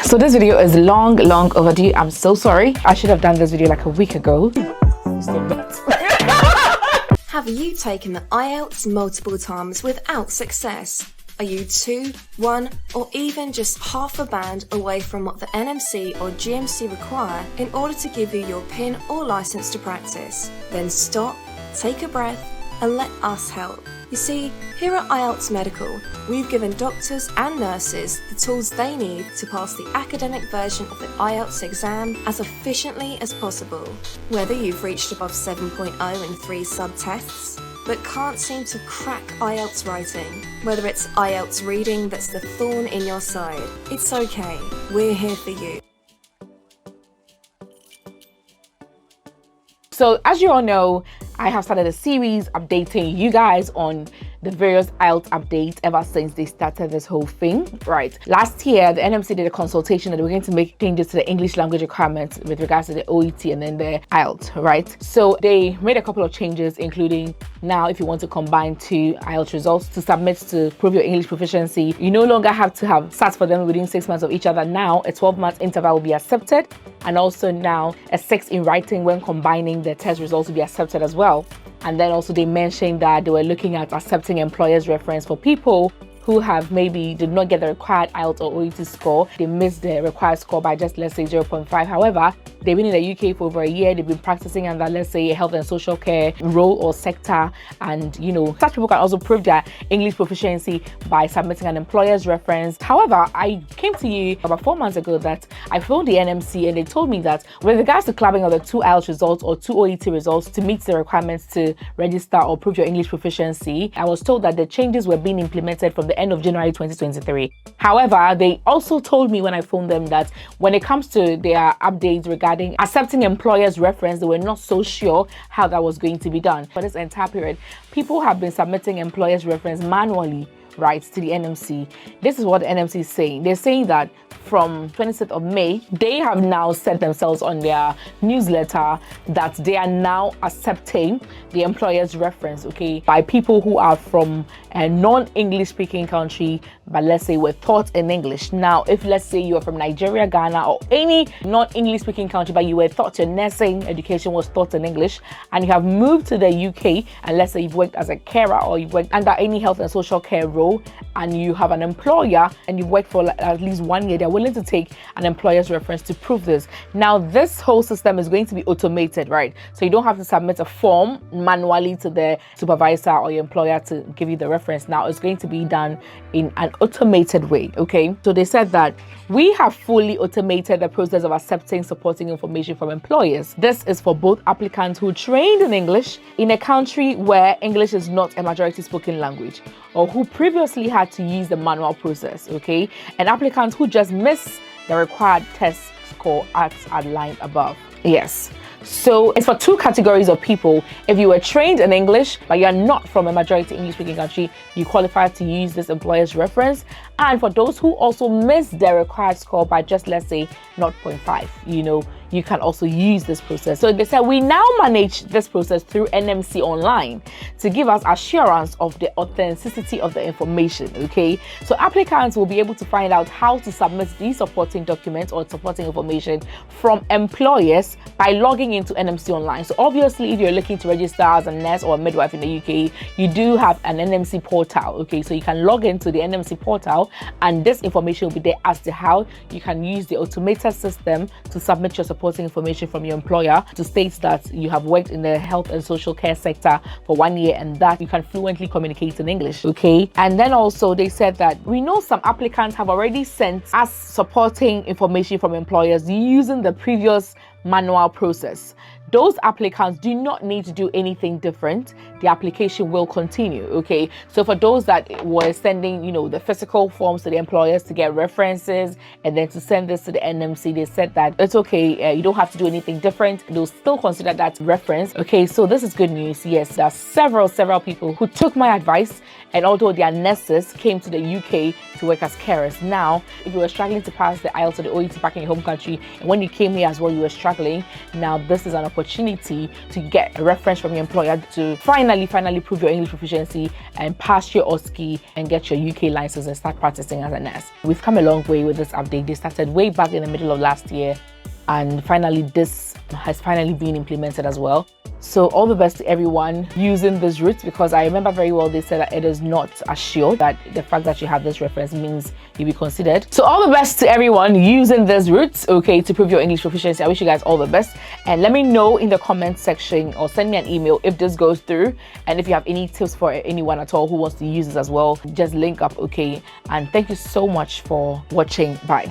So this video is long overdue. I'm so sorry. I should have done this video like a week ago. Have you taken the IELTS multiple times without success? Are you 2, 1, or even just half a band away from what the NMC or GMC require in order to give you your PIN or license to practice? Then stop, take a breath, and let us help. You see, here at IELTS Medical, we've given doctors and nurses the tools they need to pass the academic version of the IELTS exam as efficiently as possible. Whether you've reached above 7.0 in 3 sub-tests, but can't seem to crack IELTS writing, whether it's IELTS reading that's the thorn in your side, it's okay, we're here for you. So as you all know, I have started a series updating you guys on the various IELTS updates ever since they started this whole thing, right? Last year, the NMC did a consultation that they were going to make changes to the English language requirements with regards to the OET and then the IELTS, right? So they made a couple of changes, including now if you want to combine 2 IELTS results to submit to prove your English proficiency, you no longer have to have sat for them within 6 months of each other. Now a 12-month interval will be accepted, and also now a 6 in writing when combining the test results will be accepted as well. And then also they mentioned that they were looking at accepting employers' reference for people who have maybe did not get the required IELTS or OET score. They missed the required score by just, let's say, 0.5. However, they've been in the UK for over a year. They've been practicing under, let's say, a health and social care role or sector. And, you know, such people can also prove their English proficiency by submitting an employer's reference. However, I came to you about 4 months ago that I phoned the NMC and they told me that with regards to clubbing of the 2 IELTS results or 2 OET results to meet the requirements to register or prove your English proficiency, I was told that the changes were being implemented from the end of January 2023. However, they also told me when I phoned them that when it comes to their updates regarding accepting employers' reference, they were not so sure how that was going to be done. For this entire period, people have been submitting employers' reference manually, right, to the NMC. This is what the NMC is saying. They're saying that from 26th of May, they have now set themselves on their newsletter that they are now accepting the employer's reference, okay, by people who are from a non-English speaking country, but let's say were taught in English. Now, if let's say you are from Nigeria, Ghana, or any non-English speaking country, but you were taught your nursing education was taught in English, and you have moved to the UK, and let's say you've worked as a carer or you've worked under any health and social care role, and you have an employer and you've worked for at least 1 year, they're willing to take an employer's reference to prove this. Now, this whole system is going to be automated, right? So you don't have to submit a form manually to the supervisor or your employer to give you the reference. Now it's going to be done in an automated way, okay? So they said that we have fully automated the process of accepting supporting information from employers. This is for both applicants who trained in English in a country where English is not a majority spoken language, or who previously had to use the manual process, okay? And applicants who just missed the required test score as outlined above. Yes. So it's for 2 categories of people. If you were trained in English, but you're not from a majority English speaking country, you qualify to use this employer's reference. And for those who also missed their required score by just, let's say, 0.5, you know, you can also use this process. So they said we now manage this process through NMC Online to give us assurance of the authenticity of the information, okay? So applicants will be able to find out how to submit these supporting documents or supporting information from employers by logging into NMC Online. So obviously, if you're looking to register as a nurse or a midwife in the UK, you do have an NMC portal, okay? So you can log into the NMC portal and this information will be there as to how you can use the automated system to submit your supporting information from your employer to state that you have worked in the health and social care sector for 1 year and that you can fluently communicate in English, okay? And then also they said that we know some applicants have already sent us supporting information from employers using the previous manual process. Those applicants do not need to do anything different. The application will continue, okay? So for those that were sending, you know, the physical forms to the employers to get references and then to send this to the NMC, they said that it's okay, you don't have to do anything different. They'll still consider that reference, okay? So this is good news. Yes, there are several people who took my advice, and although their nurses came to the UK to work as carers. Now, if you were struggling to pass the IELTS or the OET back in your home country, and when you came here as well, you were struggling, now this is an opportunity opportunity to get a reference from your employer to finally prove your English proficiency and pass your OSCE and get your UK license and start practicing as a nurse. We've come a long way with this update. They started way back in the middle of last year, and finally this has finally been implemented as well. So all the best to everyone using this route, because I remember very well they said that it is not assured that the fact that you have this reference means you'll be considered. So all the best to everyone using this route, okay, to prove your English proficiency. I wish you guys all the best, and let me know in the comment section or send me an email if this goes through, and if you have any tips for anyone at all who wants to use this as well, just link up, okay? And thank you so much for watching. Bye.